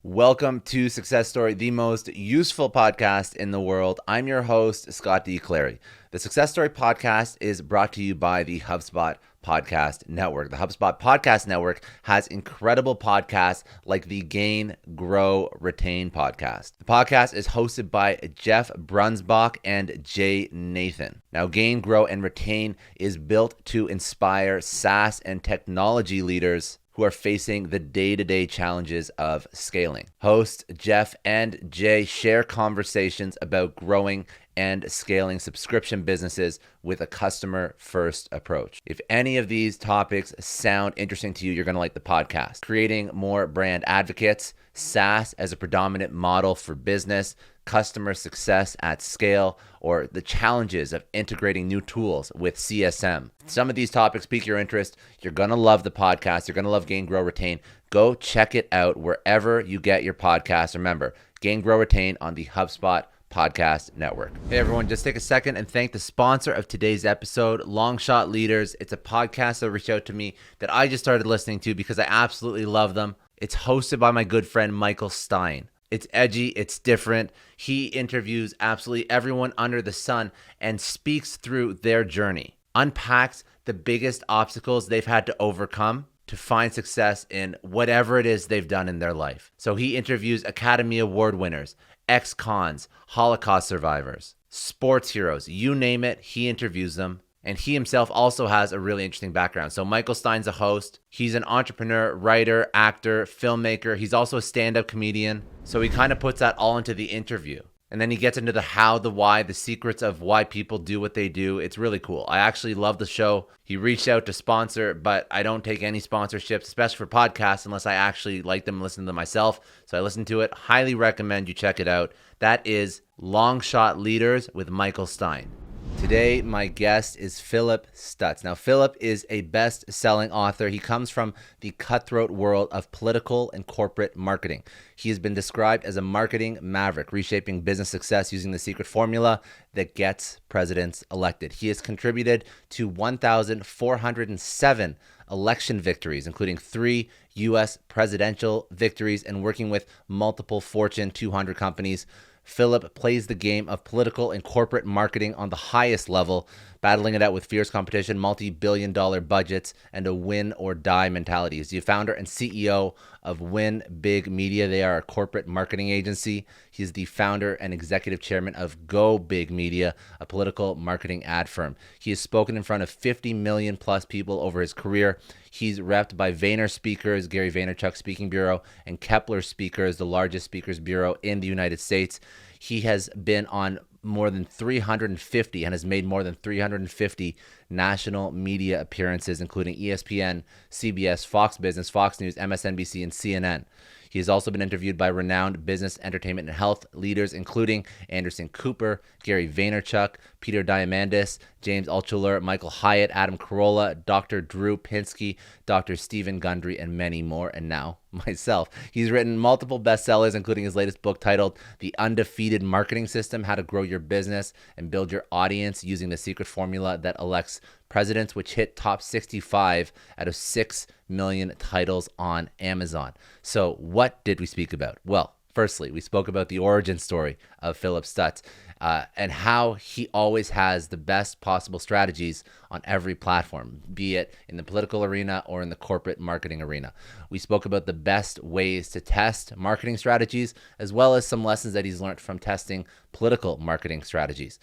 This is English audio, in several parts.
Welcome to Success Story, the most useful podcast in the world. I'm your host, Scott D. Clary. The Success Story podcast is brought to you by the HubSpot Podcast Network. The HubSpot Podcast Network has incredible podcasts like the Gain, Grow, Retain podcast. The podcast is hosted by Jeff Brunsbach and Jay Nathan. Now, Gain, Grow, and Retain is built to inspire SaaS and technology leaders who are facing the day-to-day challenges of scaling. Hosts Jeff and Jay share conversations about growing and scaling subscription businesses with a customer-first approach. If any of these topics sound interesting to you, you're going to like the podcast. Creating more brand advocates, SaaS as a predominant model for business, customer success at scale, or the challenges of integrating new tools with CSM. Some of these topics pique your interest. You're going to love the podcast. You're going to love Gain, Grow, Retain. Go check it out wherever you get your podcasts. Remember, Gain, Grow, Retain on the HubSpot Podcast Network. Hey everyone, just take a second and thank the sponsor of today's episode, Longshot Leaders. It's a podcast that reached out to me that I just started listening to because I absolutely love them. It's hosted by my good friend Michael Stein. It's edgy, it's different. He interviews absolutely everyone under the sun and speaks through their journey, unpacks the biggest obstacles they've had to overcome to find success in whatever it is they've done in their life. So he interviews Academy Award winners, ex-cons, Holocaust survivors, sports heroes, you name it, he interviews them. And he himself also has a really interesting background. So Michael Stein's a host. He's an entrepreneur, writer, actor, filmmaker. He's also a stand-up comedian. So he kind of puts that all into the interview. And then he gets into the how, the why, the secrets of why people do what they do. It's really cool. I actually love the show. He reached out to sponsor, but I don't take any sponsorships, especially for podcasts, unless I actually like them and listen to them myself. So I listened to it. Highly recommend you check it out. That is Longshot Leaders with Michael Stein. Today, my guest is Phillip Stutts. Now, Phillip is a best-selling author. He comes from the cutthroat world of political and corporate marketing. He has been described as a marketing maverick, reshaping business success using the secret formula that gets presidents elected. He has contributed to 1,407 election victories, including 3 U.S. presidential victories, and working with multiple Fortune 200 companies. Phillip plays the game of political and corporate marketing on the highest level, battling it out with fierce competition, multi-billion-dollar budgets, and a win-or-die mentality. He's the founder and CEO of Win Big Media. They are a corporate marketing agency. He's the founder and executive chairman of Go Big Media, a political marketing ad firm. He has spoken in front of 50 million plus people over his career. He's repped by VaynerSpeakers, Gary Vaynerchuk Speaking Bureau, and Keppler Speakers, the largest speakers bureau in the United States. He has been on more than 350 and has made more than 350 national media appearances, including ESPN, CBS, Fox Business, Fox News, MSNBC, and CNN. He has also been interviewed by renowned business, entertainment, and health leaders, including Anderson Cooper, Gary Vaynerchuk, Peter Diamandis, James Altshuler, Michael Hyatt, Adam Carolla, Dr. Drew Pinsky, Dr. Stephen Gundry, and many more, and now myself. He's written multiple bestsellers, including his latest book titled The Undefeated Marketing System, How to Grow Your Business and Build Your Audience Using the Secret Formula That Elects Presidents, which hit top 65 out of 6 million titles on Amazon. So what did we speak about? Well, firstly, we spoke about the origin story of Phillip Stutts and how he always has the best possible strategies on every platform, be it in the political arena or in the corporate marketing arena. We spoke about the best ways to test marketing strategies, as well as some lessons that he's learned from testing political marketing strategies.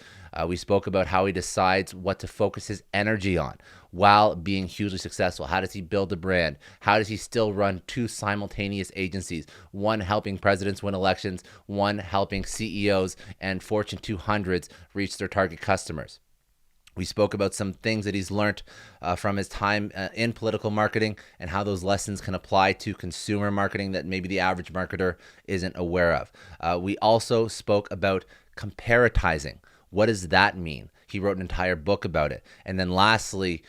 We spoke about how he decides what to focus his energy on while being hugely successful. How does he build a brand? How does he still run 2 simultaneous agencies, one helping presidents win elections, one helping CEOs and Fortune 200s reach their target customers? We spoke about some things that he's learned from his time in political marketing and how those lessons can apply to consumer marketing that maybe the average marketer isn't aware of. We also spoke about comparatising. What does that mean? He wrote an entire book about it. And then lastly,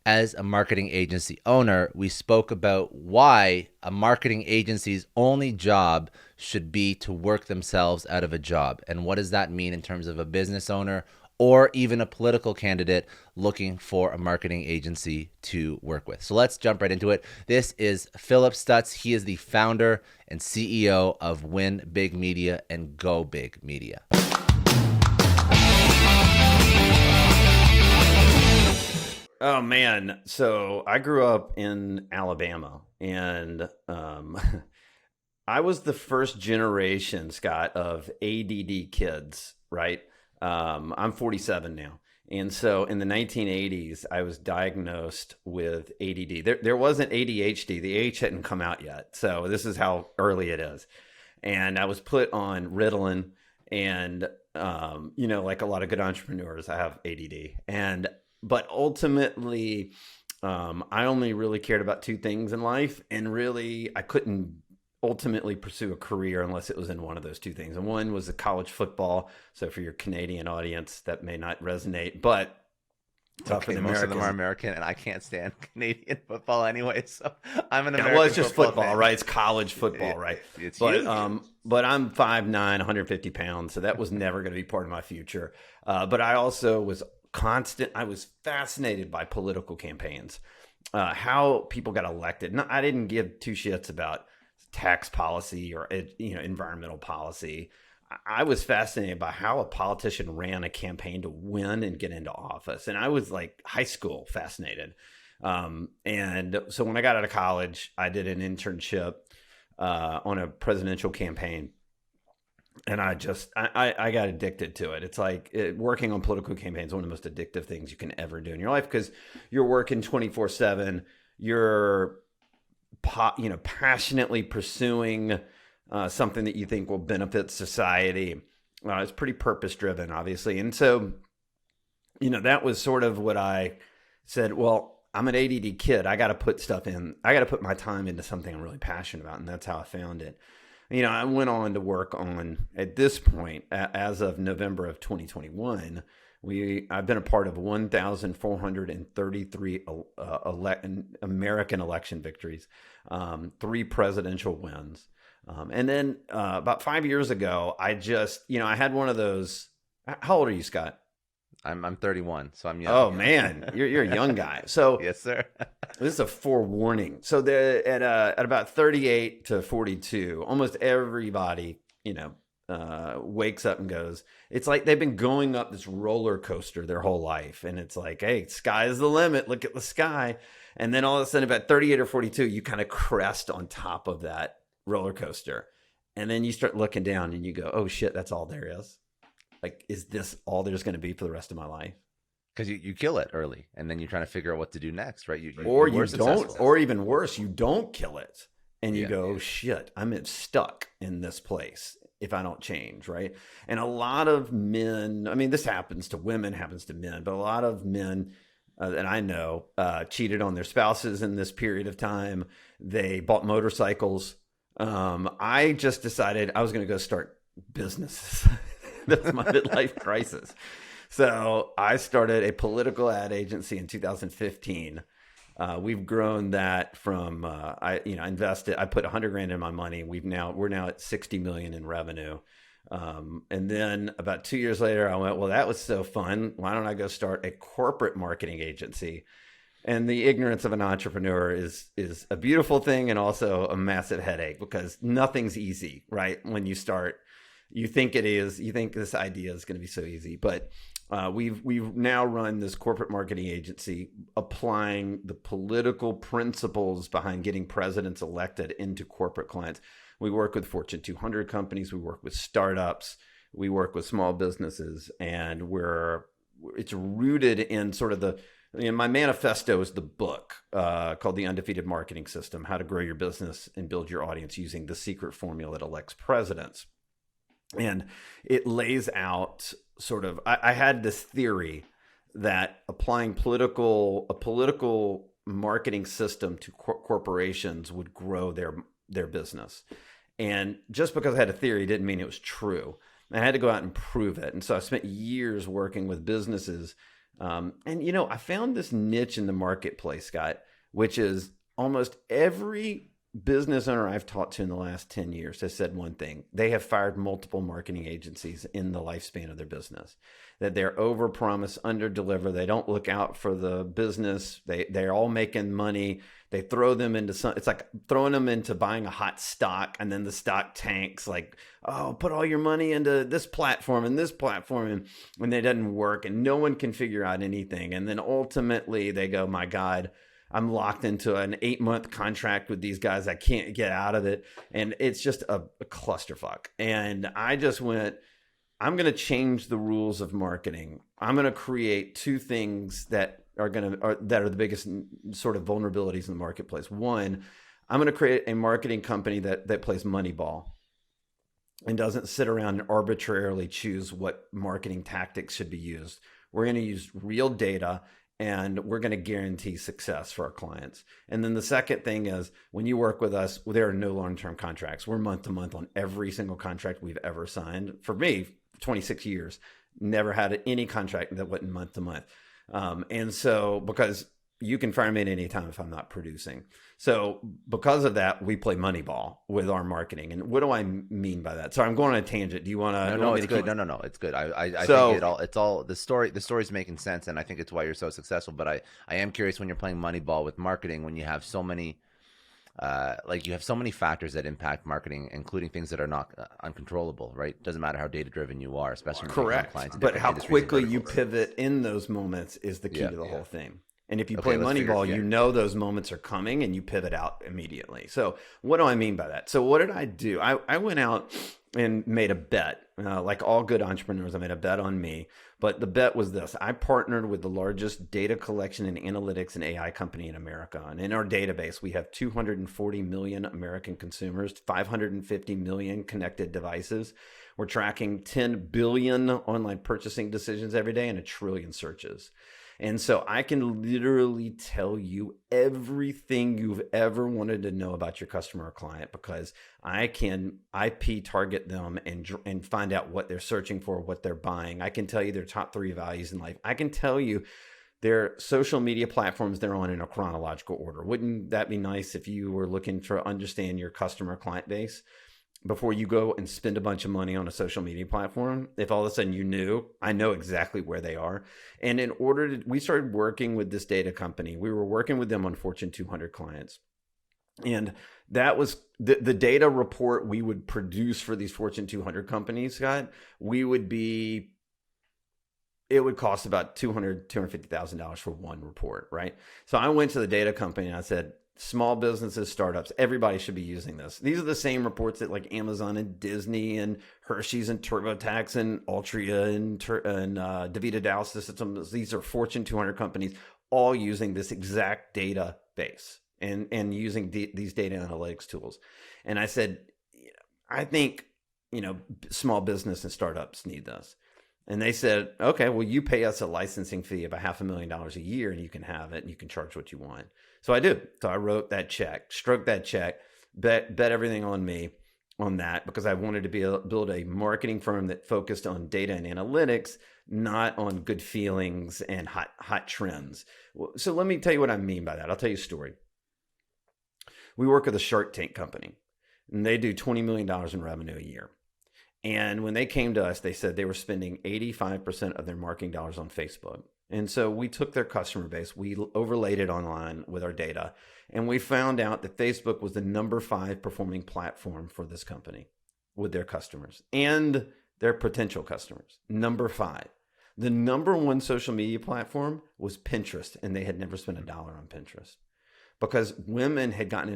as a marketing agency owner, we spoke about why a marketing agency's only job should be to work themselves out of a job. And what does that mean in terms of a business owner or even a political candidate looking for a marketing agency to work with. So let's jump right into it. This is Phillip Stutts. He is the founder and CEO of Win Big Media and Go Big Media. Oh, man. So I grew up in Alabama, and I was the first generation, Scott, of ADD kids, right? I'm 47 now. And so in the 1980s, I was diagnosed with ADD. There wasn't ADHD. The H hadn't come out yet. So this is how early it is. And I was put on Ritalin, and, like a lot of good entrepreneurs, I have ADD. But ultimately, I only really cared about two things in life, and really I couldn't ultimately pursue a career unless it was in one of those two things. And one was the college football. So for your Canadian audience, that may not resonate, but okay, most of them are American, and I can't stand Canadian football anyway. So I'm an American. Well, it's just football, fan. Right? It's college football, right? It's but huge. But I'm 5'9", 150 pounds, so that was never going to be part of my future. But I also was I was fascinated by political campaigns, how people got elected. No, I didn't give two shits about tax policy or environmental policy. I was fascinated by how a politician ran a campaign to win and get into office. And I was like high school fascinated. And so when I got out of college, I did an internship on a presidential campaign. And I got addicted to it. It's like working on political campaigns is one of the most addictive things you can ever do in your life, because you're working 24/7. You're passionately pursuing something that you think will benefit society. It's pretty purpose driven, obviously. And so, that was sort of what I said. Well, I'm an ADD kid. I got to put stuff in. I got to put my time into something I'm really passionate about. And that's how I found it. I went on to work on, at this point, as of November of 2021, I've been a part of 1,433 American election victories, 3 presidential wins. And then about 5 years ago, I just, I had one of those. How old are you, Scott? I'm 31, so I'm young. Oh man, you're a young guy. So yes, sir. This is a forewarning. So at about 38 to 42, almost everybody, wakes up and goes, it's like they've been going up this roller coaster their whole life. And it's like, hey, sky is the limit. Look at the sky. And then all of a sudden, about 38 or 42, you kind of crest on top of that roller coaster. And then you start looking down and you go, oh shit, that's all there is. Like, is this all there's going to be for the rest of my life? Because you kill it early, and then you're trying to figure out what to do next, right? You don't, or even worse, you don't kill it, and you go, oh, shit, I'm stuck in this place if I don't change, right? And a lot of men, I mean, this happens to women, happens to men, but a lot of men that I know cheated on their spouses in this period of time. They bought motorcycles. I just decided I was going to go start businesses. That's my midlife crisis. So I started a political ad agency in 2015. We've grown that from I invested. I put $100,000 in my money. We're now at 60 million in revenue. And then about 2 years later, I went, well, that was so fun. Why don't I go start a corporate marketing agency? And the ignorance of an entrepreneur is a beautiful thing and also a massive headache, because nothing's easy, right? When you start. You think it is. You think this idea is going to be so easy, but we've now run this corporate marketing agency, applying the political principles behind getting presidents elected into corporate clients. We work with Fortune 200 companies. We work with startups. We work with small businesses, and it's rooted in sort of my manifesto is the book called The Undefeated Marketing System: How to Grow Your Business and Build Your Audience Using the Secret Formula That Elects Presidents. And it lays out sort of, I had this theory that applying a political marketing system to corporations would grow their business. And just because I had a theory didn't mean it was true. I had to go out and prove it. And so I spent years working with businesses. And, I found this niche in the marketplace, Scott, which is almost every business owner I've talked to in the last 10 years has said one thing. They have fired multiple marketing agencies in the lifespan of their business, that they're overpromise, underdeliver. They don't look out for the business. They're all making money. They throw them into it's like throwing them into buying a hot stock, and then the stock tanks, like, oh, put all your money into this platform and this platform, and it doesn't work, and no one can figure out anything. And then ultimately they go, my God, I'm locked into an 8-month contract with these guys. I can't get out of it. And it's just a clusterfuck. And I just went, I'm going to change the rules of marketing. I'm going to create two things that are the biggest sort of vulnerabilities in the marketplace. One, I'm going to create a marketing company that plays Moneyball and doesn't sit around and arbitrarily choose what marketing tactics should be used. We're going to use real data, and we're going to guarantee success for our clients. And then the second thing is, when you work with us, there are no long-term contracts. We're month to month on every single contract we've ever signed. For me, 26 years, never had any contract that wasn't month to month. And so, because you can fire me at any time if I'm not producing. So because of that, we play Moneyball with our marketing. And what do I mean by that? So I'm going on a tangent. Do you want to? No, it's good. No, it's good. I think it's all the story's making sense, and I think it's why you're so successful. But I am curious, when you're playing Moneyball with marketing, when you have so many, you have so many factors that impact marketing, including things that are not uncontrollable, right? Doesn't matter how data driven you are, especially when you're clients. But how quickly you pivot in those moments is the key to the whole thing. And if you play Moneyball, you know those moments are coming and you pivot out immediately. So what do I mean by that? So what did I do? I went out and made a bet. Like all good entrepreneurs, I made a bet on me. But the bet was this. I partnered with the largest data collection and analytics and AI company in America. And in our database, we have 240 million American consumers, 550 million connected devices. We're tracking 10 billion online purchasing decisions every day and 1 trillion searches. And so I can literally tell you everything you've ever wanted to know about your customer or client, because I can IP target them and find out what they're searching for, what they're buying. I can tell you their top 3 values in life. I can tell you their social media platforms they're on in a chronological order. Wouldn't that be nice if you were looking to understand your customer client base before you go and spend a bunch of money on a social media platform? If all of a sudden you knew, I know exactly where they are. And we started working with this data company. We were working with them on Fortune 200 clients. And that was the data report we would produce for these Fortune 200 companies, Scott. It would cost about $250,000 for one report, right? So I went to the data company and I said, small businesses, startups, everybody should be using this. These are the same reports that like Amazon and Disney and Hershey's and TurboTax and Altria and DaVita Dow Systems. These are Fortune 200 companies all using this exact database and using these data analytics tools. And I said, I think, small business and startups need this. And they said, okay, well, you pay us a licensing fee of $500,000 a year and you can have it and you can charge what you want. So I do. So I wrote that check, stroked that check, bet everything on me on that, because I wanted to build a marketing firm that focused on data and analytics, not on good feelings and hot trends. So let me tell you what I mean by that. I'll tell you a story. We work with a Shark Tank company, and they do $20 million in revenue a year. And when they came to us, they said they were spending 85% of their marketing dollars on Facebook. And so we took their customer base, we overlaid it online with our data, and we found out that Facebook was the number 5 performing platform for this company with their customers and their potential customers. Number 5. The number 1 social media platform was Pinterest, and they had never spent $1 on Pinterest because women had gotten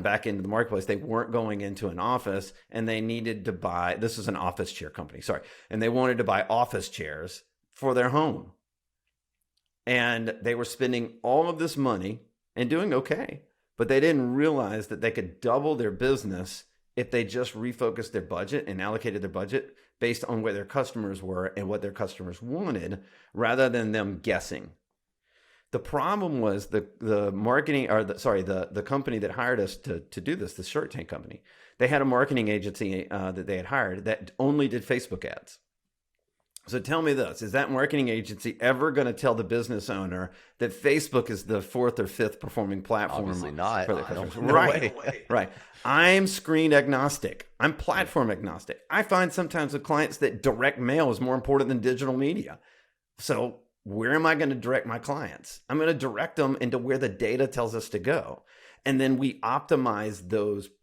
back into the marketplace. They weren't going into an office, and they needed to buy, this is an office chair company, and they wanted to buy office chairs for their home. And they were spending all of this money and doing okay, but they didn't realize that they could double their business if they just refocused their budget and allocated their budget based on where their customers were and what their customers wanted, rather than them guessing. The problem was the marketing, or the company that hired us to do this, the Shark Tank company. They had a marketing agency that they had hired that only did Facebook ads. So tell me this, is that marketing agency ever going to tell the business owner that Facebook is the 4th or 5th performing platform? Obviously not. For their customers? No Right. way. Right. I'm screen agnostic. I'm platform agnostic. I find sometimes with clients that direct mail is more important than digital media. So where am I going to direct my clients? I'm going to direct them into where the data tells us to go. And then we optimize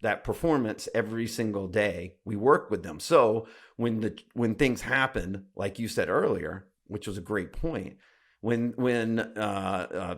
that performance every single day we work with them. So when things happen, like you said earlier, which was a great point, when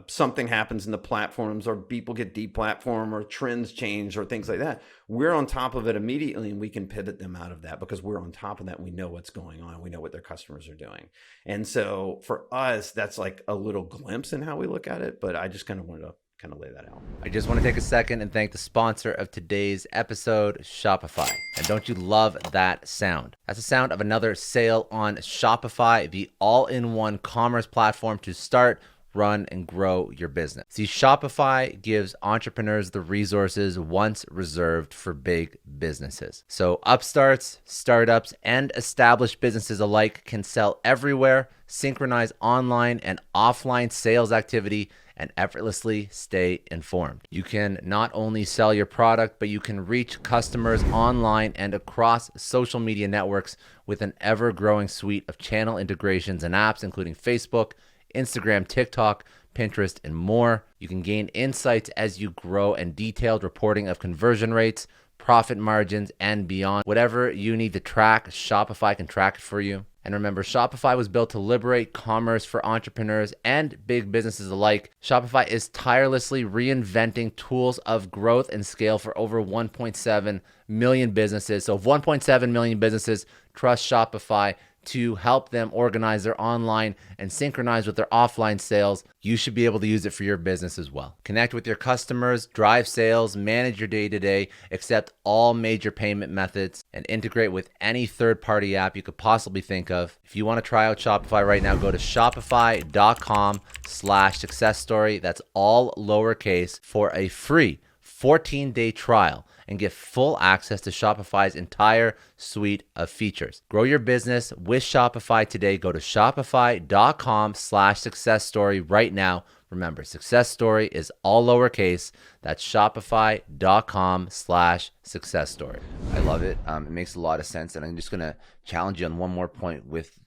something happens in the platforms or people get deplatformed or trends change or things like that, we're on top of it immediately and we can pivot them out of that because we're on top of that. We know what's going on. We know what their customers are doing. And so for us, that's like a little glimpse in how we look at it. But I just kind of wanted to lay that out. I just want to take a second and thank the sponsor of today's episode, Shopify. And don't you love that sound? That's the sound of another sale on Shopify, the all-in-one commerce platform to start, run, and grow your business. See, Shopify gives entrepreneurs the resources once reserved for big businesses. So upstarts, startups, and established businesses alike can sell everywhere, synchronize online and offline sales activity, and effortlessly stay informed. You can not only sell your product, but you can reach customers online and across social media networks with an ever-growing suite of channel integrations and apps, including Facebook, Instagram, TikTok, Pinterest, and more. You can gain insights as you grow and detailed reporting of conversion rates, profit margins, and beyond. Whatever you need to track, Shopify can track it for you. And remember, Shopify was built to liberate commerce for entrepreneurs and big businesses alike. Shopify is tirelessly reinventing tools of growth and scale for over 1.7 million businesses. So if 1.7 million businesses trust Shopify to help them organize their online and synchronize with their offline sales, you should be able to use it for your business as well. Connect with your customers, drive sales, manage your day-to-day, accept all major payment methods, and integrate with any third-party app you could possibly think of. If you want to try out Shopify right now, go to shopify.com/successstory. That's all lowercase for a free 14-day trial and get full access to Shopify's entire suite of features. Grow your business with Shopify today. Go to shopify.com/successstory right now. Remember, success story is all lowercase. That's shopify.com/successstory. I love it. It makes a lot of sense. And I'm just going to challenge you on one more point with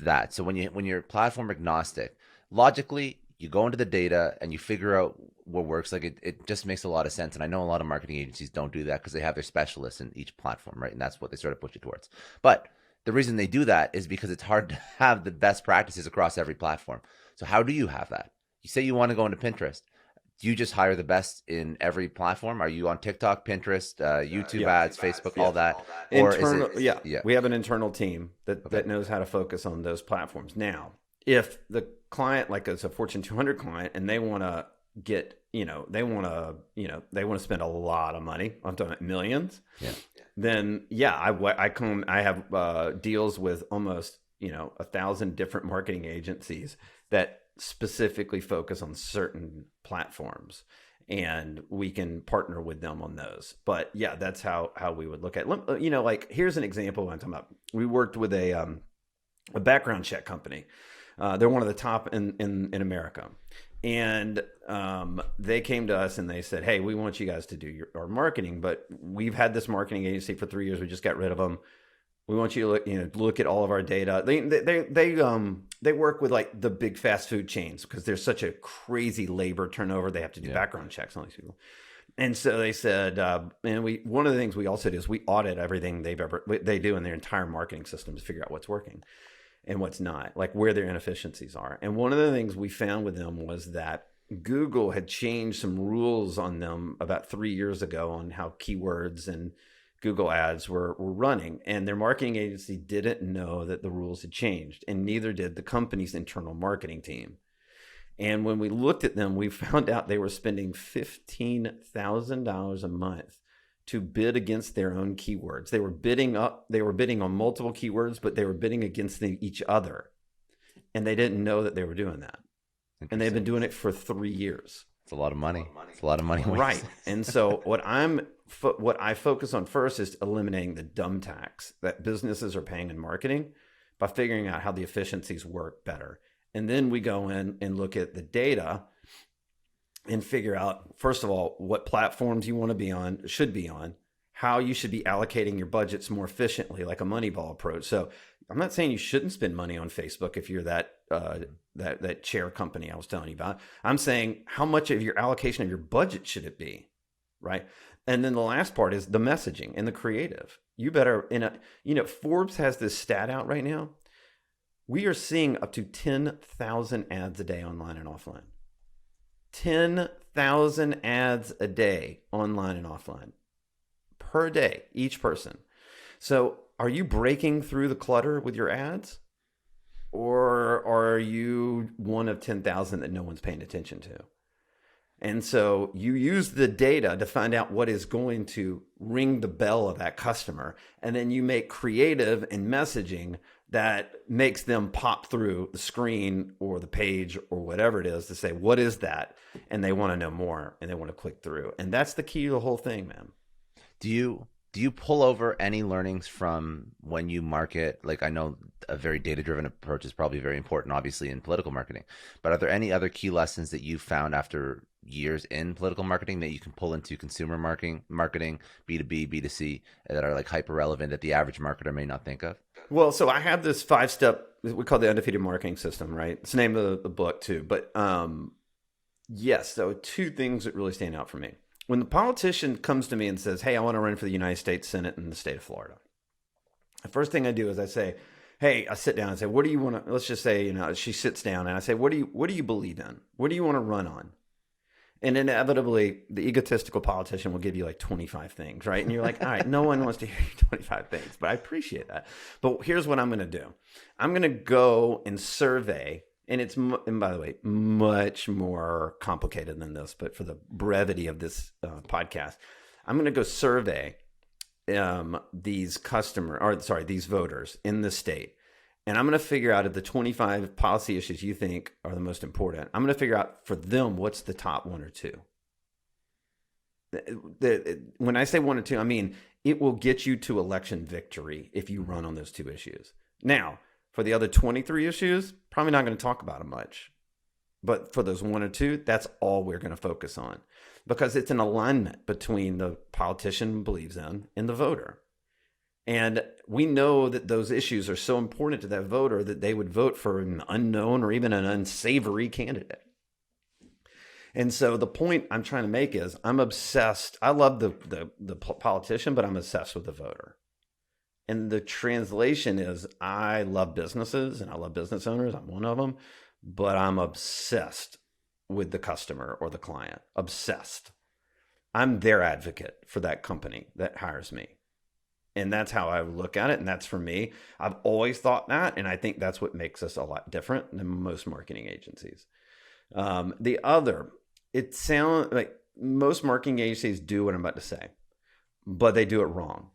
that. So when you're platform agnostic, logically, you go into the data and you figure out what works. Like it just makes a lot of sense. And I know a lot of marketing agencies don't do that because they have their specialists in each platform, right? And that's what they sort of push you towards. But the reason they do that is because it's hard to have the best practices across every platform. So how do you have that? You say you want to go into Pinterest. Do you just hire the best in every platform? Are you on TikTok, Pinterest, YouTube ads, Facebook, all that? Or we have an internal team that knows how to focus on those platforms. Now, if the client, like it's a Fortune 200 client, and they want to get, they want to spend a lot of money, I'm talking about millions. Yeah. Then I have deals with almost 1,000 different marketing agencies that specifically focus on certain platforms, and we can partner with them on those. But yeah, that's how we would look at it. Like here's an example I'm talking about. We worked with a background check company. They're one of the top in America. And they came to us and they said, hey, we want you guys to do our marketing, but we've had this marketing agency for 3 years. We just got rid of them. We want you to look at all of our data. They work with like the big fast food chains because there's such a crazy labor turnover. They have to do background checks on these people. And so they said, one of the things we also do is we audit everything they do in their entire marketing system to figure out what's working and what's not, like where their inefficiencies are. And one of the things we found with them was that Google had changed some rules on them about 3 years ago on how keywords and Google ads were running. And their marketing agency didn't know that the rules had changed, and neither did the company's internal marketing team. And when we looked at them, we found out they were spending $15,000 a month to bid against their own keywords. They were bidding on multiple keywords, but they were bidding against each other. And they didn't know that they were doing that. And they've been doing it for 3 years. It's a lot of money. It's a lot of money. Right. And so what I focus on first is eliminating the dumb tax that businesses are paying in marketing by figuring out how the efficiencies work better. And then we go in and look at the data and figure out, first of all, what platforms you want to be on, should be on, how you should be allocating your budgets more efficiently, like a Moneyball approach. So I'm not saying you shouldn't spend money on Facebook if you're that chair company I was telling you about. I'm saying how much of your allocation of your budget should it be, right? And then the last part is the messaging and the creative. You better, Forbes has this stat out right now. We are seeing up to 10,000 ads a day online and offline. 10,000 ads a day online and offline per day, each person. So are you breaking through the clutter with your ads? Or are you one of 10,000 that no one's paying attention to? And so you use the data to find out what is going to ring the bell of that customer. And then you make creative and messaging that makes them pop through the screen or the page or whatever it is to say, what is that? And they want to know more and they want to click through. And that's the key to the whole thing, man. Do you pull over any learnings from when you market? Like, I know a very data-driven approach is probably very important, obviously, in political marketing. But are there any other key lessons that you found after years in political marketing that you can pull into consumer marketing, B2B, B2C, that are like hyper relevant that the average marketer may not think of? Well, so I have this 5-step, we call the undefeated marketing system, right? It's the name of the book too. But yes, so 2 things that really stand out for me. When the politician comes to me and says, hey, I want to run for the United States Senate in the state of Florida, the first thing I do is I say, hey, I sit down and say, what do you want to, let's just say, she sits down and I say, what do you believe in? What do you want to run on? And inevitably, the egotistical politician will give you like 25 things, right? And you're like, all right, no one wants to hear 25 things, but I appreciate that. But here's what I'm going to do. I'm going to go and survey, and by the way, much more complicated than this, but for the brevity of this podcast, I'm going to go survey these voters in the state. And I'm going to figure out of the 25 policy issues you think are the most important, I'm going to figure out for them what's the top 1 or 2. When I say 1 or 2, I mean it will get you to election victory if you run on those 2 issues. Now, for the other 23 issues, probably not going to talk about them much. But for those 1 or 2, that's all we're going to focus on because it's an alignment between the politician believes in and the voter. And we know that those issues are so important to that voter that they would vote for an unknown or even an unsavory candidate. And so the point I'm trying to make is I'm obsessed. I love the politician, but I'm obsessed with the voter. And the translation is I love businesses and I love business owners. I'm one of them, but I'm obsessed with the customer or the client. Obsessed. I'm their advocate for that company that hires me. And that's how I look at it. And that's for me. I've always thought that. And I think that's what makes us a lot different than most marketing agencies. It sounds like most marketing agencies do what I'm about to say, but they do it wrong.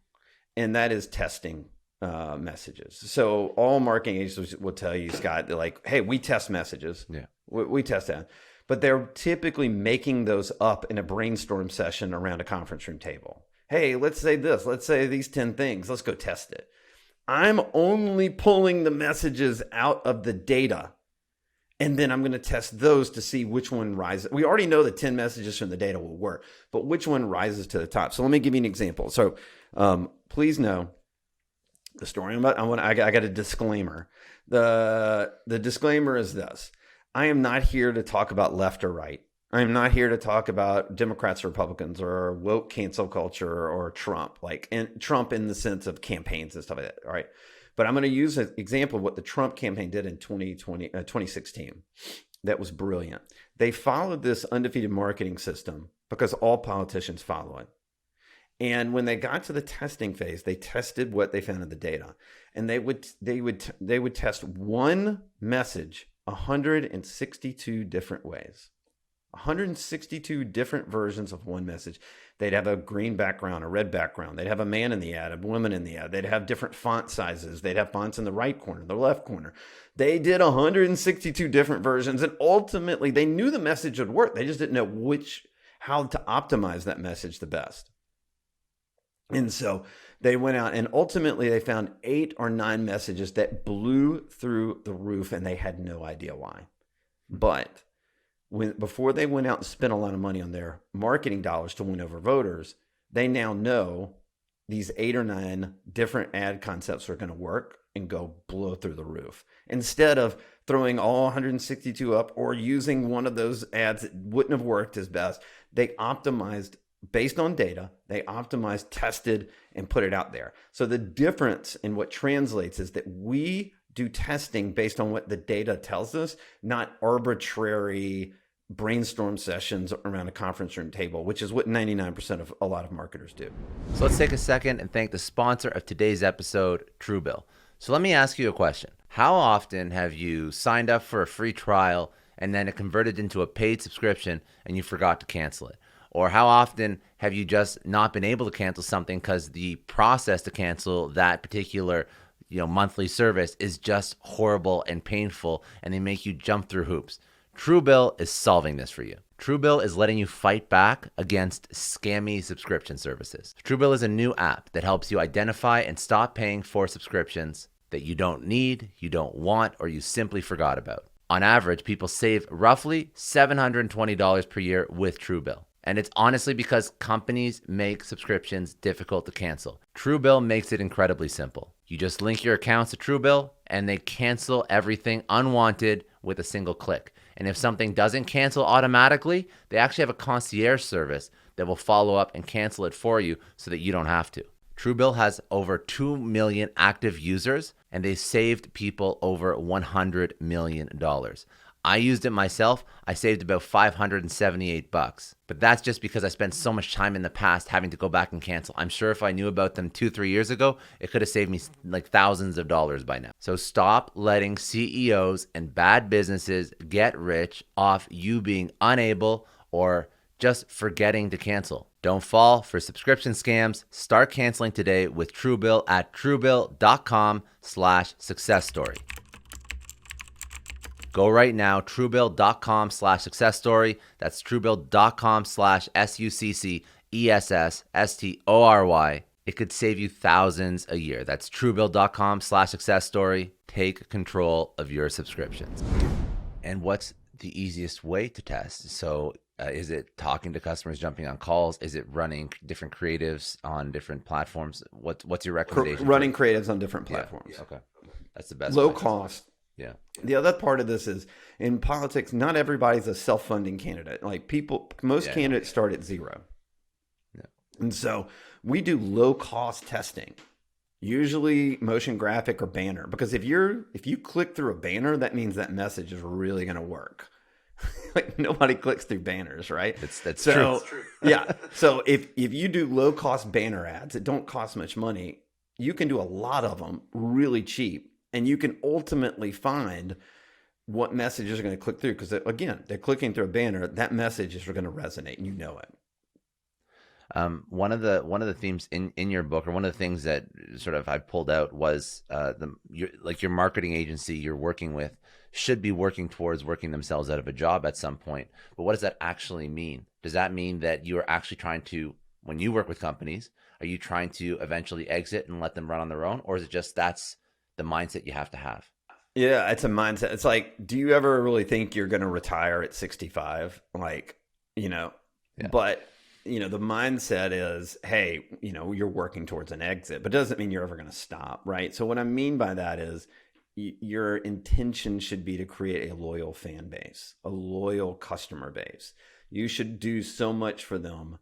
And that is testing messages. So all marketing agencies will tell you, Scott, they're like, hey, we test messages. Yeah, we test that. But they're typically making those up in a brainstorm session around a conference room table. Hey, let's say this. Let's say these 10 things. Let's go test it. I'm only pulling the messages out of the data. And then I'm going to test those to see which one rises. We already know that 10 messages from the data will work, but which one rises to the top? So let me give you an example. So please know the story I got a disclaimer. The disclaimer is this. I am not here to talk about left or right. I am not here to talk about Democrats or Republicans or woke cancel culture or Trump, Trump in the sense of campaigns and stuff like that. All right. But I'm going to use an example of what the Trump campaign did in 2016. That was brilliant. They followed this undefeated marketing system because all politicians follow it. And when they got to the testing phase, they tested what they found in the data. And they would test one message 162 different ways. 162 different versions of one message. They'd have a green background, a red background. They'd have a man in the ad, a woman in the ad. They'd have different font sizes. They'd have fonts in the right corner, the left corner. They did 162 different versions. And ultimately, they knew the message would work. They just didn't know how to optimize that message the best. And so They went out and ultimately they found 8 or 9 messages that blew through the roof, and they had no idea why. But before they went out and spent a lot of money on their marketing dollars to win over voters, they now know these 8 or 9 different ad concepts are going to work and go blow through the roof. Instead of throwing all 162 up or using one of those ads that wouldn't have worked as best, they optimized based on data. They optimized, tested, and put it out there. So the difference in what translates is that we do testing based on what the data tells us, not arbitrary brainstorm sessions around a conference room table, which is what 99% of a lot of marketers do. So let's take a second and thank the sponsor of today's episode, Truebill. So let me ask you a question. How often have you signed up for a free trial and then it converted into a paid subscription and you forgot to cancel it? Or how often have you just not been able to cancel something because the process to cancel that particular monthly service is just horrible and painful, and they make you jump through hoops? Truebill is solving this for you. Truebill is letting you fight back against scammy subscription services. Truebill is a new app that helps you identify and stop paying for subscriptions that you don't need, you don't want, or you simply forgot about. On average, people save roughly $720 per year with Truebill. And it's honestly because companies make subscriptions difficult to cancel. Truebill makes it incredibly simple. You just link your accounts to Truebill and they cancel everything unwanted with a single click. And if something doesn't cancel automatically, they actually have a concierge service that will follow up and cancel it for you so that you don't have to. Truebill has over 2 million active users and they saved people over $100 million. I used it myself. I saved about $578, but that's just because I spent so much time in the past having to go back and cancel. I'm sure if I knew about them 2-3 years ago, it could have saved me like thousands of dollars by now. So stop letting CEOs and bad businesses get rich off you being unable or just forgetting to cancel. Don't fall for subscription scams. Start canceling today with Truebill at truebill.com/successstory. Go right now, truebill.com/successstory. That's truebill.com/successstory. It could save you thousands a year. That's truebill.com/successstory. Take control of your subscriptions. And what's the easiest way to test? So is it talking to customers, jumping on calls? Is it running different creatives on different platforms? What's your recommendation? Running creatives on different platforms. Yeah, okay. That's the best. Low cost. Yeah. The other part of this is in politics, not everybody's a self-funding candidate. Like most candidates start at zero. Yeah. And so we do low-cost testing, usually motion graphic or banner, because if you click through a banner, that means that message is really going to work. Like nobody clicks through banners, right? That's true. Yeah. So if you do low-cost banner ads that don't cost much money, you can do a lot of them really cheap. And you can ultimately find what messages are going to click through because, again, they're clicking through a banner. That message is going to resonate, and you know it. One of the themes in your book, or one of the things that sort of I pulled out was your marketing agency you're working with should be working towards working themselves out of a job at some point. But what does that actually mean? Does that mean that you are actually trying to, when you work with companies, are you trying to eventually exit and let them run on their own, or is it just that's the mindset you have to have? Yeah, it's a mindset. It's like, do you ever really think you're going to retire at 65? Like, but the mindset is, hey, you're working towards an exit, but it doesn't mean you're ever going to stop, right? So what I mean by that is your intention should be to create a loyal fan base, a loyal customer base. You should do so much for them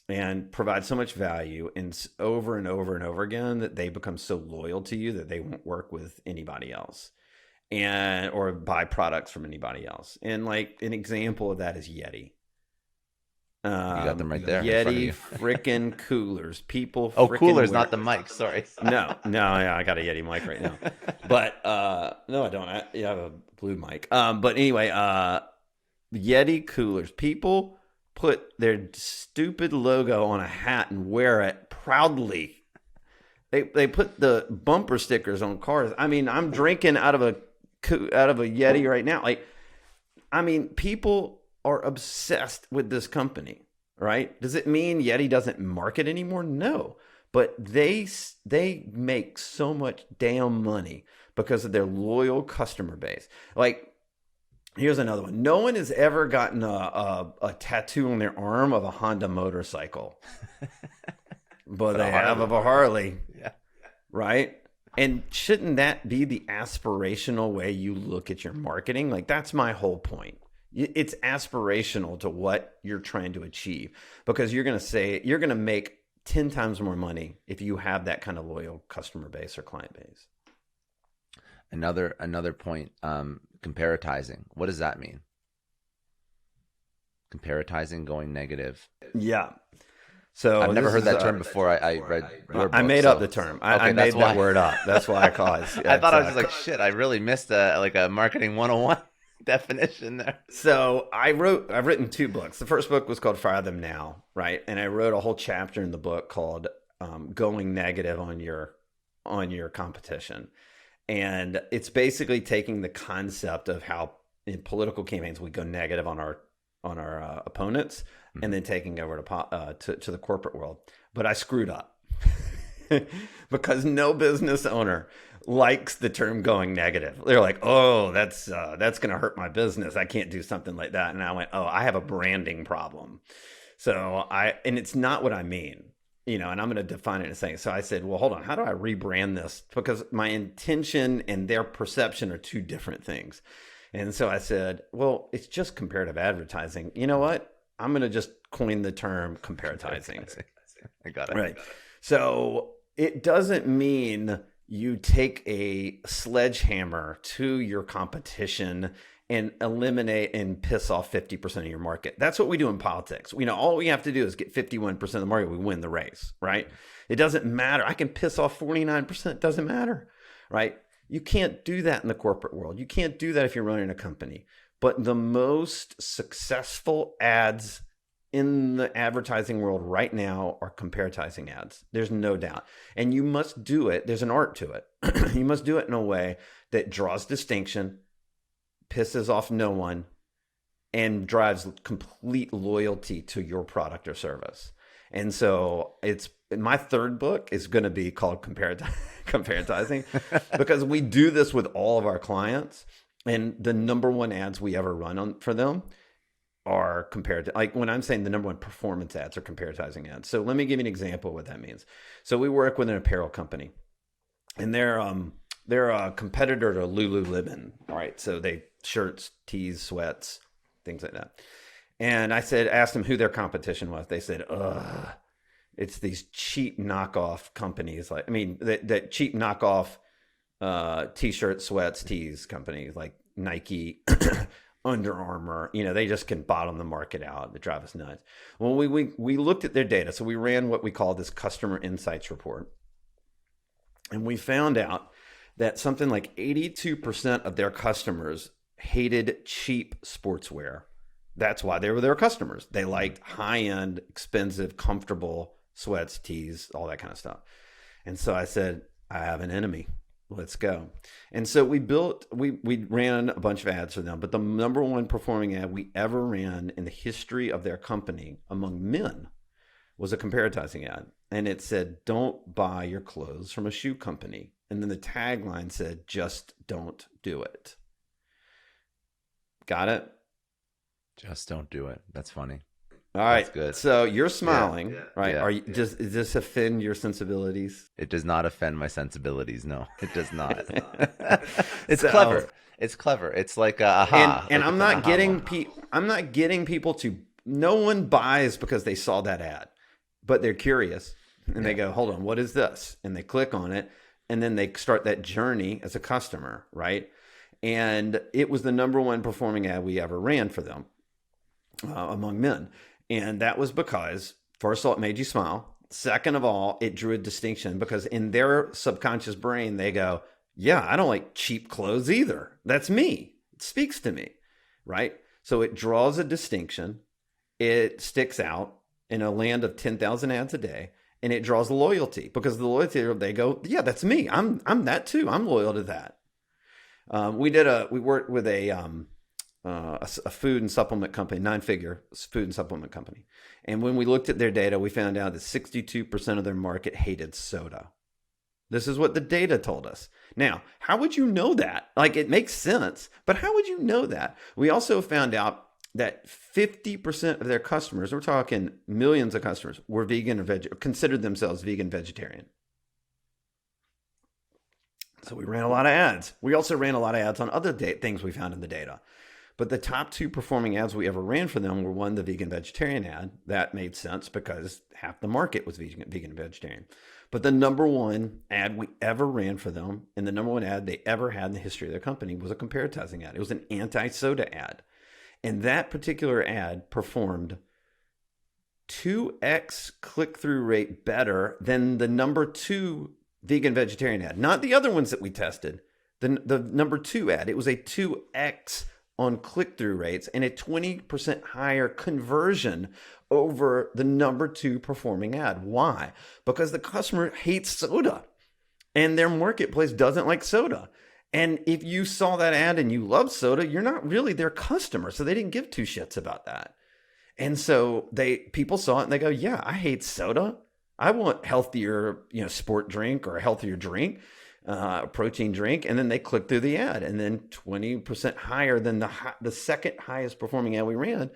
and provide so much value and over and over and over again that they become so loyal to you that they won't work with anybody else or buy products from anybody else. And like an example of that is Yeti. You got them right there. Yeti freaking coolers. People. Oh, coolers, not the mic. Sorry. No, yeah, I got a Yeti mic right now. But no, I don't. I have a blue mic. But anyway, Yeti coolers. People put their stupid logo on a hat and wear it proudly. They put the bumper stickers on cars. I mean, I'm drinking out of a Yeti right now. Like, I mean, people are obsessed with this company, right? Does it mean Yeti doesn't market anymore? No. but they make so much damn money because of their loyal customer base. Like, here's another one. No one has ever gotten a tattoo on their arm of a Honda motorcycle, but they have of a Harley, right? And shouldn't that be the aspirational way you look at your marketing? Like, that's my whole point. It's aspirational to what you're trying to achieve, because you're going to make 10 times more money if you have that kind of loyal customer base or client base. Another point, comparatising. What does that mean? Comparatising, going negative. Yeah. So I've never heard that term before. I read your book, I made up the term. I made that word up. That's why I call it. Yeah, I thought I was just like, shit, I really missed a marketing 101 definition there. So I've written 2 books. The first book was called Fire Them Now, right? And I wrote a whole chapter in the book called Going Negative on Your Competition. And it's basically taking the concept of how in political campaigns we go negative on our opponents, and then taking over to the corporate world. But I screwed up because no business owner likes the term going negative. They're like, oh, that's going to hurt my business. I can't do something like that. And I went, oh, I have a branding problem. And it's not what I mean, and I'm going to define it in a second. So I said, well, hold on, how do I rebrand this? Because my intention and their perception are 2 different things. And so I said, well, it's just comparative advertising. You know what? I'm going to just coin the term comparatising. I got it. Right. So it doesn't mean you take a sledgehammer to your competition and eliminate and piss off 50% of your market. That's what we do in politics. All we have to do is get 51% of the market. We win the race, right? It doesn't matter. I can piss off 49%. It doesn't matter, right? You can't do that in the corporate world. You can't do that if you're running a company. But the most successful ads in the advertising world right now are comparatising ads. There's no doubt. And you must do it. There's an art to it. You must do it in a way that draws distinction, pisses off no one, and drives complete loyalty to your product or service. And so my third book is going to be called comparatising because we do this with all of our clients, and the number one ads we ever run for them are like when I'm saying the number one performance ads are comparatising ads. So let me give you an example of what that means. So we work with an apparel company, and they're a competitor to Lululemon. All right, so they shirts, tees, sweats, things like that. And I asked them who their competition was. They said, it's these cheap knockoff companies. That cheap knockoff t-shirt, sweats, tees companies like Nike, Under Armour. They just can bottom the market out. They drive us nuts. Well, we looked at their data. So we ran what we call this customer insights report. And we found out that something like 82% of their customers hated cheap sportswear. That's why they were their customers. They liked high-end, expensive, comfortable sweats, tees, all that kind of stuff. And so I said, I have an enemy. Let's go. And so we ran a bunch of ads for them, but the number one performing ad we ever ran in the history of their company among men was a comparatising ad. And it said, don't buy your clothes from a shoe company. And then the tagline said, just don't do it. Got it? Just don't do it. That's funny. All right. That's good. So you're smiling, right? Yeah. Does this offend your sensibilities? It does not offend my sensibilities. No, it does not. It's clever. It's clever. It's like aha. And like I'm not getting people to. No one buys because they saw that ad, but they're curious and they go, "Hold on, what is this?" And they click on it, and then they start that journey as a customer, right? And it was the number one performing ad we ever ran for them among men. And that was because, first of all, it made you smile. Second of all, it drew a distinction because in their subconscious brain, they go, yeah, I don't like cheap clothes either. That's me. It speaks to me, right? So it draws a distinction. It sticks out in a land of 10,000 ads a day, and it draws loyalty because the loyalty, they go, yeah, that's me. I'm that too. I'm loyal to that. We worked with a a food and supplement company, 9-figure food and supplement company. And when we looked at their data, we found out that 62% of their market hated soda. This is what the data told us. Now, how would you know that? Like, it makes sense, but how would you know that? We also found out that 50% of their customers, we're talking millions of customers, were vegan or considered themselves vegan vegetarian. So we ran a lot of ads. We also ran a lot of ads on other things we found in the data. But the top 2 performing ads we ever ran for them were, one, the vegan vegetarian ad. That made sense because half the market was vegan and vegetarian. But the number 1 ad we ever ran for them, and the number 1 ad they ever had in the history of their company, was a comparatising ad. It was an anti-soda ad. And that particular ad performed 2x click-through rate better than the number 2 vegan vegetarian ad. Not the other ones that we tested. The number 2 ad. It was a 2x on click-through rates and a 20% higher conversion over the number 2 performing ad. Why? Because the customer hates soda and their marketplace doesn't like soda. And if you saw that ad and you love soda, you're not really their customer. So they didn't give 2 shits about that. And so people saw it and they go, yeah, I hate soda. I want healthier, sport drink or a healthier drink. Protein drink, and then they click through the ad, and then 20% higher than the second highest performing ad we ran,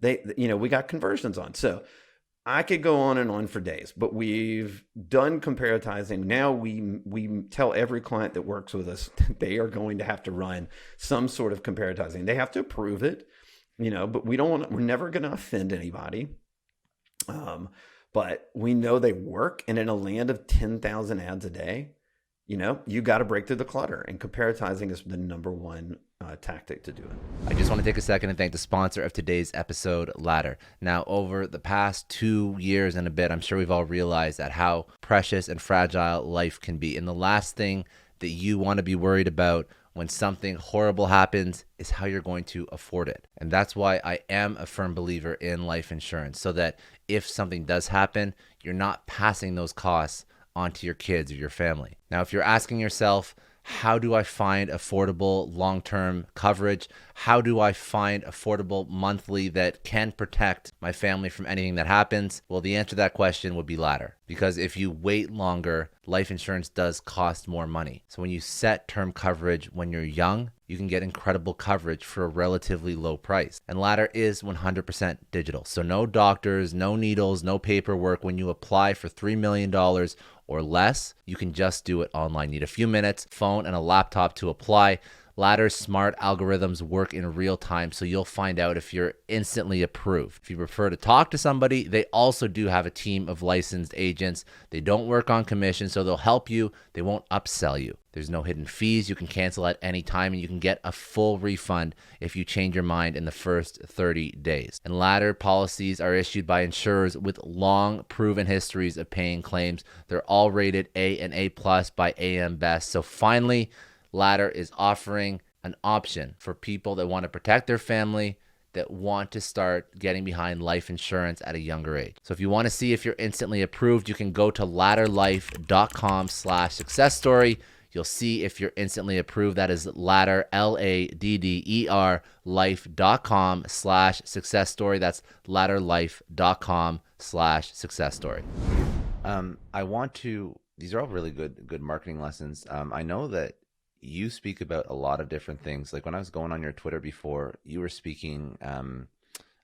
we got conversions on. So I could go on and on for days, but we've done comparatising. Now we tell every client that works with us that they are going to have to run some sort of comparatising. They have to approve it, but we're never going to offend anybody. But we know they work, and in a land of 10,000 ads a day, you got to break through the clutter, and comparatising is the number 1 tactic to do it. I just want to take a second and thank the sponsor of today's episode, Ladder. Now, over the past 2 years and a bit, I'm sure we've all realized that how precious and fragile life can be. And the last thing that you want to be worried about when something horrible happens is how you're going to afford it. And that's why I am a firm believer in life insurance, so that if something does happen, you're not passing those costs onto your kids or your family. Now, if you're asking yourself, how do I find affordable long-term coverage? How do I find affordable monthly that can protect my family from anything that happens? Well, the answer to that question would be Ladder. Because if you wait longer, life insurance does cost more money. So when you set term coverage when you're young, you can get incredible coverage for a relatively low price. And Ladder is 100% digital. So no doctors, no needles, no paperwork. When you apply for $3 million or less, you can just do it online. You need a few minutes, phone, and a laptop to apply. Ladder's smart algorithms work in real time, so you'll find out if you're instantly approved. If you prefer to talk to somebody, they also do have a team of licensed agents. They don't work on commission, so they'll help you. They won't upsell you. There's no hidden fees. You can cancel at any time, and you can get a full refund if you change your mind in the first 30 days. And Ladder policies are issued by insurers with long proven histories of paying claims. They're all rated A and A+ by AM Best. So finally, Ladder is offering an option for people that want to protect their family, that want to start getting behind life insurance at a younger age. So if you want to see if you're instantly approved, you can go to ladderlife.com/successstory. You'll see if you're instantly approved. That is Ladder, LADDER, life.com/successstory. That's ladderlife.com/successstory. These are all really good marketing lessons. I know that you speak about a lot of different things. Like when I was going on your Twitter before, you were speaking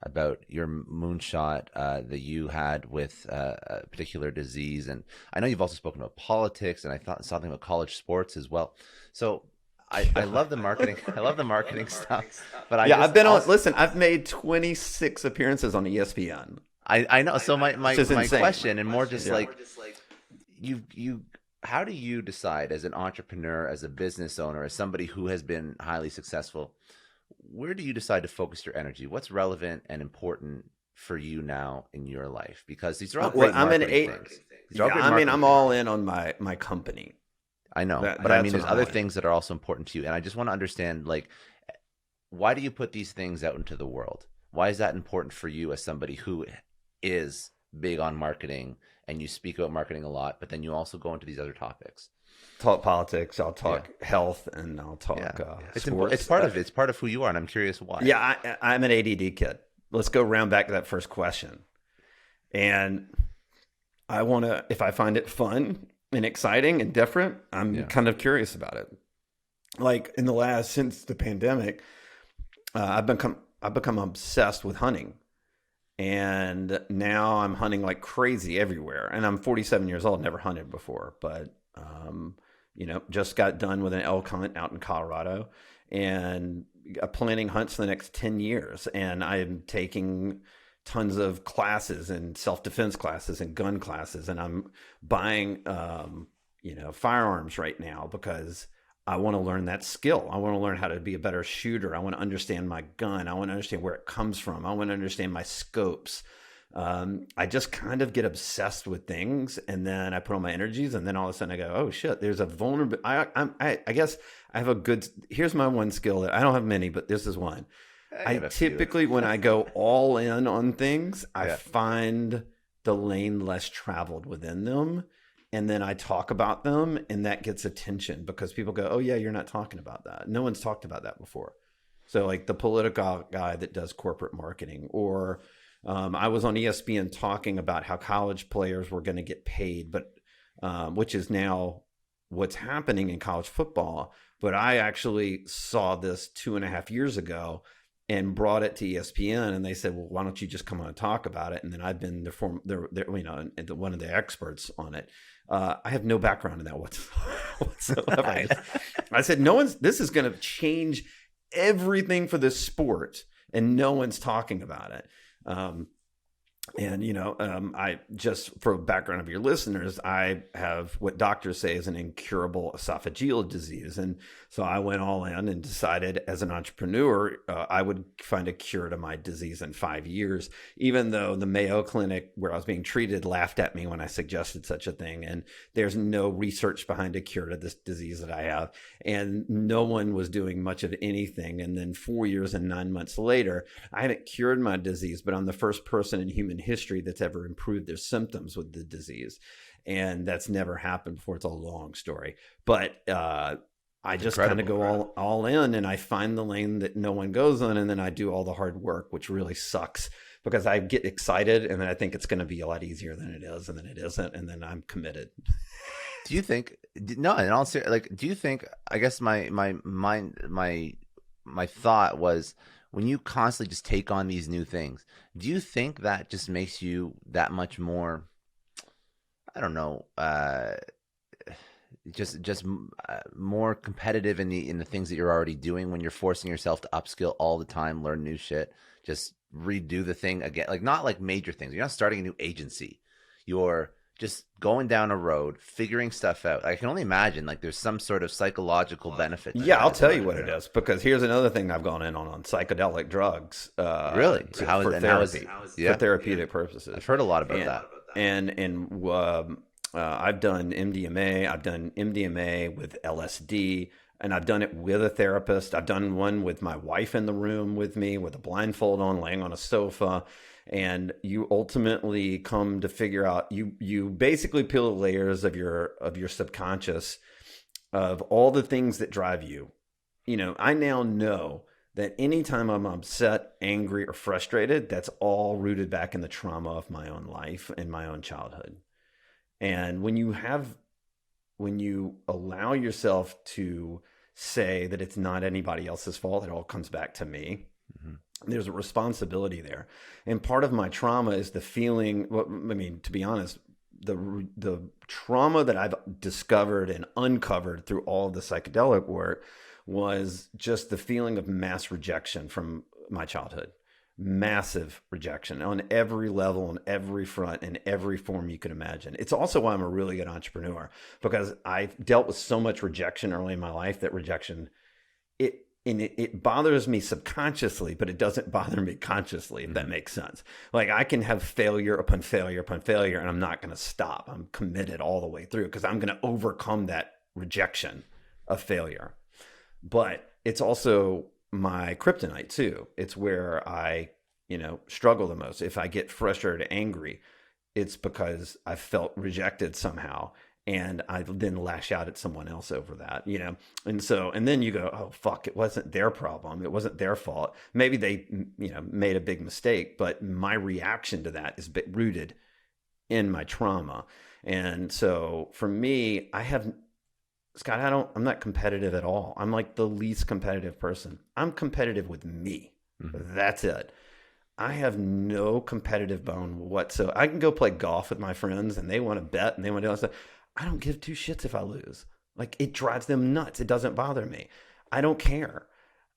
about your moonshot that you had with a particular disease. And I know you've also spoken about politics, and I thought something about college sports as well. So I love the marketing. I love the marketing stuff. But I've made 26 appearances on ESPN. I know. So my question, and more just like you how do you decide as an entrepreneur, as a business owner, as somebody who has been highly successful, where do you decide to focus your energy? What's relevant and important for you now in your life? Because these are all great marketing things. I'm all in on my company. I know, but I mean, there's other things that are also important to you. And I just want to understand, like, why do you put these things out into the world? Why is that important for you as somebody who is big on marketing and you speak about marketing a lot, but then you also go into these other topics. Talk politics, I'll talk health, and I'll talk sports. It's part of who you are, and I'm curious why. Yeah, I'm an ADD kid. Let's go round back to that first question. And I want to, if I find it fun and exciting and different, I'm kind of curious about it. Like since the pandemic, I've become obsessed with hunting. And now I'm hunting like crazy everywhere. And I'm 47 years old, never hunted before, but just got done with an elk hunt out in Colorado and planning hunts for the next 10 years. And I'm taking tons of classes and self-defense classes and gun classes. And I'm buying, firearms right now because I want to learn that skill. I want to learn how to be a better shooter. I want to understand my gun. I want to understand where it comes from. I want to understand my scopes. I just kind of get obsessed with things, and then I put on my energies, and then all of a sudden I go, oh shit, there's a vulnerable. I guess I have a good. Here's my one skill that I don't have many, but this is one. I typically, when I go all in on things, I find the lane less traveled within them. And then I talk about them, and that gets attention because people go, oh yeah, you're not talking about that. No one's talked about that before. So like the political guy that does corporate marketing, or I was on ESPN talking about how college players were going to get paid, but which is now what's happening in college football. But I actually saw this 2.5 years ago and brought it to ESPN, and they said, well, why don't you just come on and talk about it? And then I've been one of the experts on it. I have no background in that whatsoever. I said, this is going to change everything for this sport, and no one's talking about it. I just, for background of your listeners, I have what doctors say is an incurable esophageal disease. And so I went all in and decided as an entrepreneur, I would find a cure to my disease in 5 years, even though the Mayo Clinic where I was being treated laughed at me when I suggested such a thing. And there's no research behind a cure to this disease that I have. And no one was doing much of anything. And then 4 years and 9 months later, I haven't cured my disease, but I'm the first person in human history that's ever improved their symptoms with the disease. And that's never happened before. It's a long story, but I just kind of go all in, and I find the lane that no one goes on, and then I do all the hard work, which really sucks because I get excited and then I think it's going to be a lot easier than it is, and then it isn't, and then I'm committed. Do you think? No, in all seriousness, like, do you think? I guess my thought was, when you constantly just take on these new things, do you think that just makes you that much more, I don't know, more competitive in the things that you're already doing, when you're forcing yourself to upskill all the time, learn new shit, just redo the thing again, like not like major things. You're not starting a new agency. You're just going down a road, figuring stuff out. I can only imagine like there's some sort of psychological benefit. Yeah, I'll tell you what it is, because here's another thing I've gone in on psychedelic drugs. Really? For therapeutic purposes. I've heard a lot about that. I've done MDMA. I've done MDMA with LSD, and I've done it with a therapist. I've done one with my wife in the room with me, with a blindfold on, laying on a sofa. And you ultimately come to figure out, you basically peel the layers of your subconscious of all the things that drive you. I now know that anytime I'm upset, angry, or frustrated, that's all rooted back in the trauma of my own life and my own childhood. And when you allow yourself to say that it's not anybody else's fault, it all comes back to me. Mm-hmm. There's a responsibility there. And part of my trauma is the feeling, to be honest, the trauma that I've discovered and uncovered through all of the psychedelic work was just the feeling of mass rejection from my childhood. Massive rejection on every level, on every front, in every form you can imagine. It's also why I'm a really good entrepreneur, because I dealt with so much rejection early in my life that rejection, it bothers me subconsciously, but it doesn't bother me consciously, if that makes sense. Like, I can have failure upon failure upon failure, and I'm not going to stop. I'm committed all the way through because I'm going to overcome that rejection of failure. But it's also my kryptonite too. It's where I, struggle the most. If I get frustrated, angry, it's because I felt rejected somehow. And I then lash out at someone else over that, and then you go, oh, fuck, it wasn't their problem. It wasn't their fault. Maybe they, made a big mistake, but my reaction to that is rooted in my trauma. And so for me, Scott, I'm not competitive at all. I'm like the least competitive person. I'm competitive with me. Mm-hmm. That's it. I have no competitive bone whatsoever. I can go play golf with my friends and they want to bet and they want to do all that stuff. I don't give two shits if I lose. Like, it drives them nuts. It doesn't bother me. I don't care.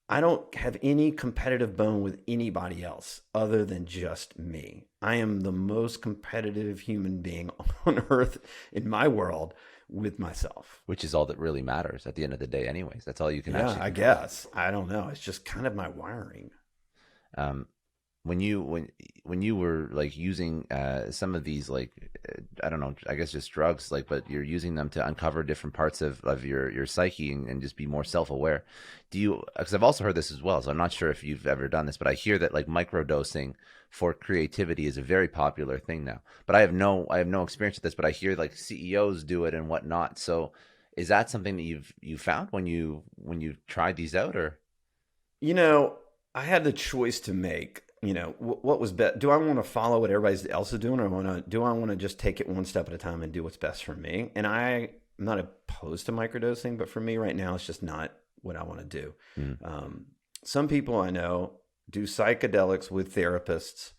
I don't have any competitive bone with anybody else other than just me. I am the most competitive human being on earth in my world with myself. Which is all that really matters at the end of the day anyways. That's all you can actually. I guess. I don't know. It's just kind of my wiring. When you were like using some of these, like, I don't know, I guess just drugs, like, but you're using them to uncover different parts of your psyche and just be more self-aware. Because I've also heard this as well, so I'm not sure if you've ever done this, but I hear that like microdosing for creativity is a very popular thing now. But I have no experience with this, but I hear like CEOs do it and whatnot. So is that something that you found when you tried these out, or? I had the choice to make. What was best? Do I want to follow what everybody else is doing, or do I want to just take it one step at a time and do what's best for me? And I'm not opposed to microdosing, but for me right now, it's just not what I want to do. Some people I know do psychedelics with therapists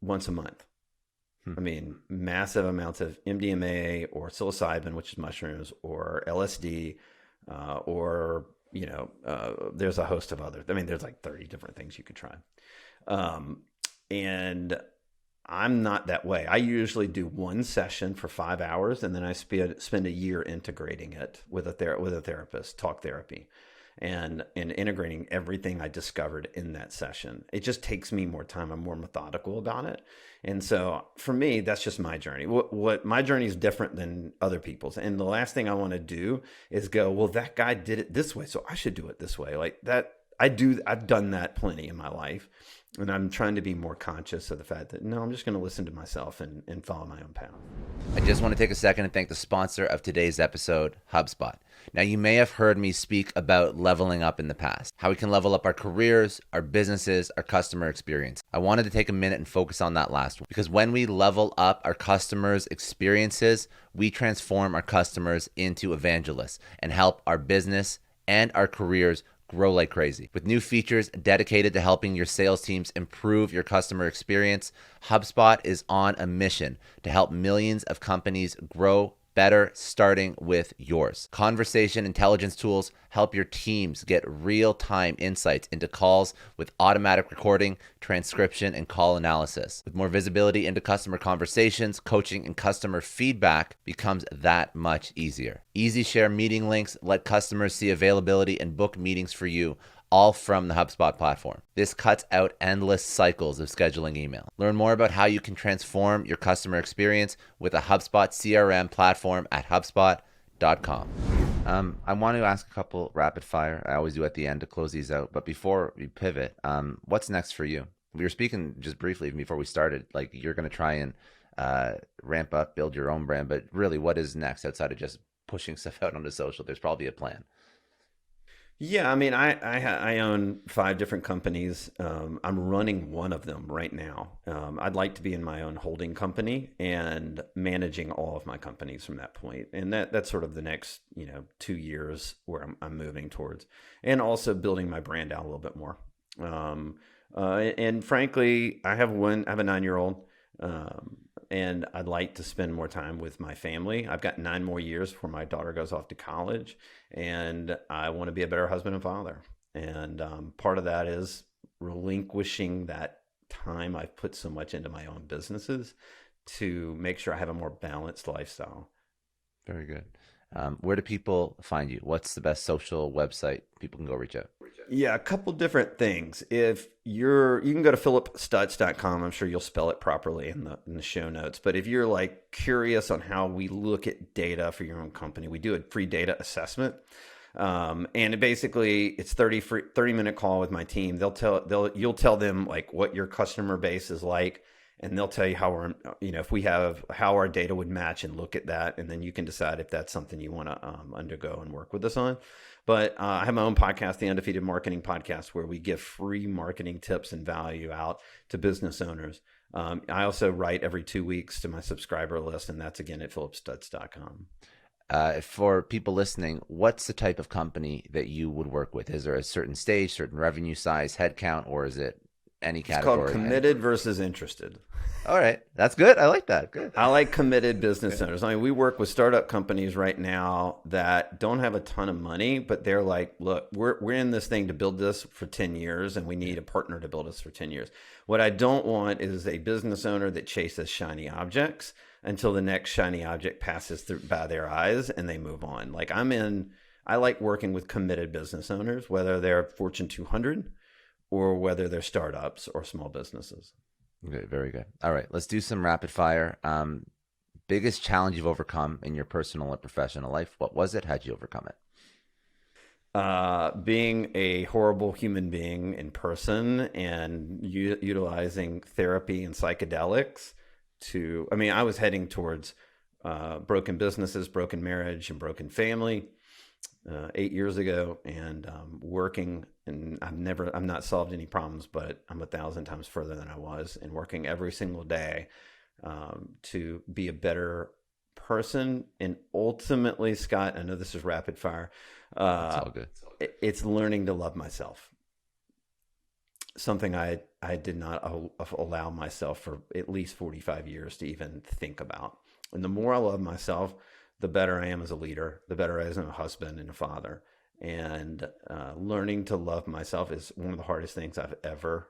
once a month. I mean, massive amounts of MDMA or psilocybin, which is mushrooms, or LSD, or there's a host of others. I mean, there's like 30 different things you could try. And I'm not that way. I usually do one session for 5 hours, and then I spend a year integrating it with a therapist, talk therapy, and integrating everything I discovered in that session. It just takes me more time. I'm more methodical about it. And so for me, that's just my journey. What my journey is different than other people's. And the last thing I want to do is go, well, that guy did it this way, so I should do it this way. Like that, I've done that plenty in my life. And I'm trying to be more conscious of the fact that, no, I'm just going to listen to myself and follow my own path. I just want to take a second and thank the sponsor of today's episode, HubSpot. Now, you may have heard me speak about leveling up in the past, how we can level up our careers, our businesses, our customer experience. I wanted to take a minute and focus on that last one, because when we level up our customers' experiences, we transform our customers into evangelists and help our business and our careers grow like crazy. With new features dedicated to helping your sales teams improve your customer experience, HubSpot is on a mission to help millions of companies grow better, starting with yours. Conversation intelligence tools help your teams get real-time insights into calls with automatic recording, transcription, and call analysis. With more visibility into customer conversations, coaching, and customer feedback becomes that much easier. Easy share meeting links let customers see availability and book meetings for you, all from the HubSpot platform. This cuts out endless cycles of scheduling email. Learn more about how you can transform your customer experience with a HubSpot CRM platform at HubSpot.com. I want to ask a couple rapid fire. I always do at the end to close these out. But before we pivot, what's next for you? We were speaking just briefly before we started, like you're going to try and ramp up, build your own brand. But really, what is next outside of just pushing stuff out onto social? There's probably a plan. Yeah, I mean, I own 5 different companies. I'm running one of them right now. I'd like to be in my own holding company and managing all of my companies from that point. And that's sort of the next 2 years where I'm moving towards, and also building my brand out a little bit more. And frankly, I have a 9-year-old. And I'd like to spend more time with my family. I've got 9 more years before my daughter goes off to college, and I want to be a better husband and father. And part of that is relinquishing that time I've put so much into my own businesses to make sure I have a more balanced lifestyle. Very good. Where do people find you? What's the best social website people can go reach out? Yeah, a couple different things. If you can go to phillipstutts.com. I'm sure you'll spell it properly in the show notes. But if you're like curious on how we look at data for your own company, we do a free data assessment. And it's 30-minute call with my team. You'll tell them like what your customer base is like and they'll tell you how how our data would match and look at that. And then you can decide if that's something you want to undergo and work with us on. But I have my own podcast, the Undefeated Marketing Podcast, where we give free marketing tips and value out to business owners. I also write every 2 weeks to my subscriber list, and that's again at phillipstutts.com. For people listening, what's the type of company that you would work with? Is there a certain stage, certain revenue size, headcount, or is it any category? It's called committed versus interested. All right. That's good. I like that. Good. I like committed business owners. I mean, we work with startup companies right now that don't have a ton of money, but they're like, look, we're in this thing to build this for 10 years, and we need a partner to build us for 10 years. What I don't want is a business owner that chases shiny objects until the next shiny object passes by their eyes and they move on. I like working with committed business owners, whether they're Fortune 200 or whether they're startups or small businesses. Okay, very good. All right, let's do some rapid fire. Biggest challenge you've overcome in your personal and professional life. What was it? How'd you overcome it? Being a horrible human being in person and utilizing therapy and psychedelics I was heading towards broken businesses, broken marriage, and broken family 8 years ago, and working, and I've not solved any problems, but I'm 1,000 times further than I was, and working every single day to be a better person. And ultimately, Scott, I know this is rapid fire. It's all good. It's learning to love myself. Something I did not allow myself for at least 45 years to even think about. And the more I love myself, the better I am as a leader, the better I am as a husband and a father. And learning to love myself is one of the hardest things I've ever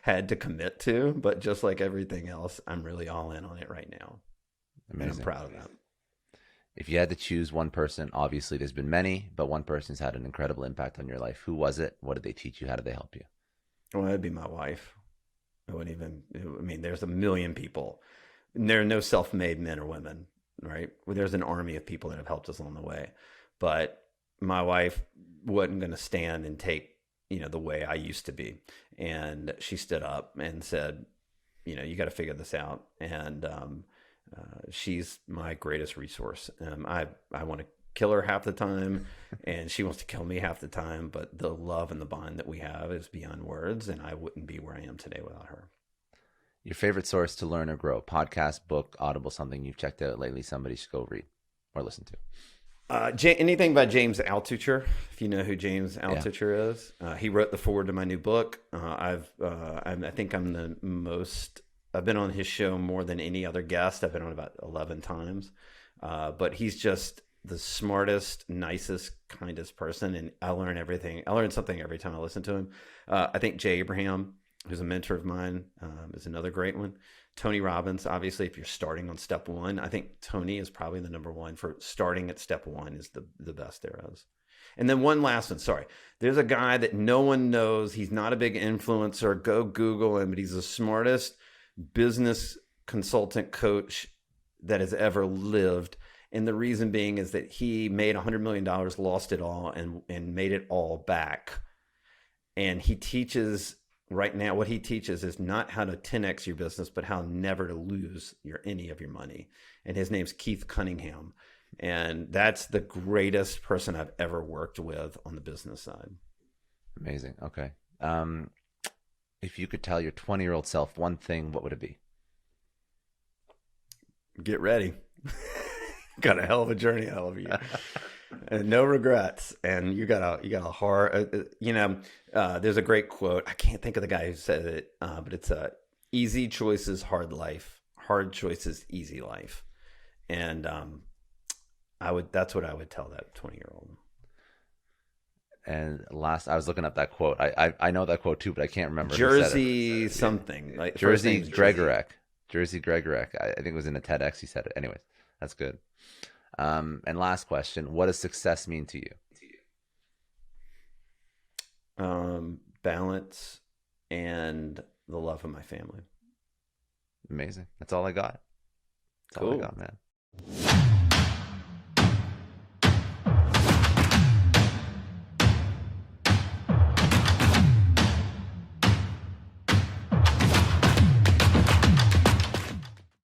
had to commit to. But just like everything else, I'm really all in on it right now. Amazing. And I'm proud of that. If you had to choose one person, obviously there's been many, but one person's had an incredible impact on your life. Who was it? What did they teach you? How did they help you? Well, that'd be my wife. There's a million people. And there are no self-made men or women, right? Well, there's an army of people that have helped us along the way. But my wife wasn't going to stand and take, the way I used to be. And she stood up and said, you got to figure this out. And she's my greatest resource. I want to kill her half the time, and she wants to kill me half the time. But the love and the bond that we have is beyond words, and I wouldn't be where I am today without her. Your favorite source to learn or grow? Podcast, book, Audible, something you've checked out lately, somebody should go read or listen to. Anything by James Altucher, if you know who James Altucher is. He wrote the foreword to my new book. I think I'm the most... I've been on his show more than any other guest. I've been on about 11 times. But he's just the smartest, nicest, kindest person. And I learn everything. I learn something every time I listen to him. I think Jay Abraham, who's a mentor of mine, is another great one. Tony Robbins, obviously, if you're starting on step one, I think Tony is probably the number one for starting at step one is the best there is. And then one last one, sorry. There's a guy that no one knows. He's not a big influencer. Go Google him, but he's the smartest business consultant coach that has ever lived. And the reason being is that he made $100 million, lost it all, and made it all back. And he teaches right now, what he teaches is not how to 10x your business, but how never to lose any of your money. And his name's Keith Cunningham. And that's the greatest person I've ever worked with on the business side. Amazing. Okay. If you could tell your 20-year-old self one thing, what would it be? Get ready. Got a hell of a journey ahead of you. And no regrets. And you got a hard, there's a great quote. I can't think of the guy who said it, but it's easy choices, hard life, hard choices, easy life. And that's what I would tell that 20-year-old. And last, I was looking up that quote. I know that quote too, but I can't remember. Jersey something. Like Jersey Gregorek. Jersey Gregorek. I think it was in a TEDx. He said it. Anyways, that's good. And last question: what does success mean to you? Balance and the love of my family. Amazing. That's all I got. That's all I got, man.